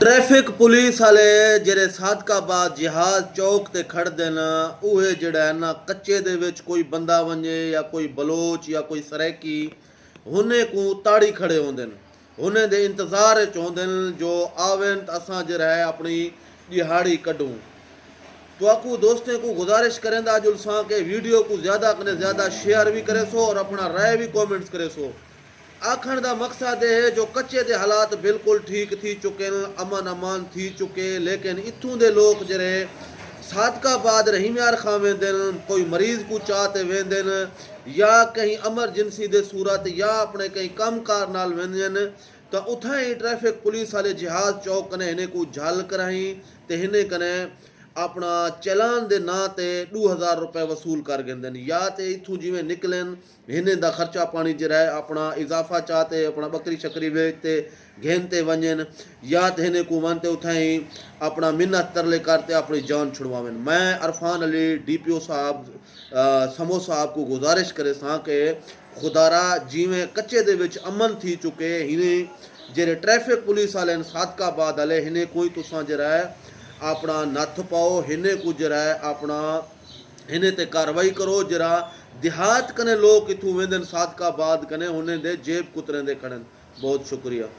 Traffic police वाले ਜਿਹੜੇ ਸਾਦਕਾਬਾਦ ਜਹਾਜ਼ ਚੌਕ ਤੇ ਖੜਦੇ ਨਾ ਉਹ ਜਿਹੜਾ ਹੈ ਨਾ ਕੱਚੇ ਦੇ ਵਿੱਚ ਕੋਈ ਬੰਦਾ ਵੰਜੇ ਜਾਂ ਕੋਈ ਬਲੋਚ ਜਾਂ ਕੋਈ ਸਰੈਕੀ ਹੁਨੇ ਕੋ ਤਾੜੀ ਖੜੇ ਹੁੰਦੇ ਨੇ ਹੁਨੇ ਦੇ ਇੰਤਜ਼ਾਰ ਵਿੱਚ ਹੁੰਦੇ ਨੇ ਜੋ ਆਵਨ ਅਸਾਂ ਜਿਹੜਾ ਹੈ ਆਪਣੀ ਦਿਹਾੜੀ ਕੱਢੂ तो आपको दोस्तों को गुजारिश करें जुलसा के वीडियो को ज़्यादा कने ज़्यादा शेयर भी करे सो और अपना राय भी कमेंट्स करे सो। आखण का मकसद है जो कच्चे दे हालात बिल्कुल ठीक थी चुके अमन अमान थी चुके लेकिन इत्थों दे लोग जरे सादकाबाद रहीमयार खां वेंदे कोई मरीज़ को चाहते वेंदे या कहीं एमरजेंसी दे सूरत या अपने कहीं कम कार नाल वेंदे तो उथा ही ट्रैफिक पुलिस वाले जहाज़ चौक कने इन्हें को झाल कराई ते इन्हें कने अपना चलान दे ना ते 2000 रुपए वसूल कर गेंदे या ते इथों जिवें निकलन हिने दा खर्चा पानी जरा अपना इजाफा चाहते अपना बकरी शकरी बेचते घेनते वंजन या ते हिने को वनते उठाई अपना मिन्नत तरले करते अपनी जान छुड़वावें। मैं अरफान अली DPO साहब समो साहब को गुजारिश करे सा कि खुदारा जिवें कच्चे दे विच अमन थी चुके हिने जेरे ट्रैफिक पुलिस वाले सादकाबाद वाले हिने कोई तुसां जरा अपना नथ पाओ हिने को जरा अपना हिने ते कार्रवाई करो जरा देहात कने लोग इथों वेंदन सादकाबाद कने उन्हें दे जेब कुतरें दे खड़न। बहुत शुक्रिया।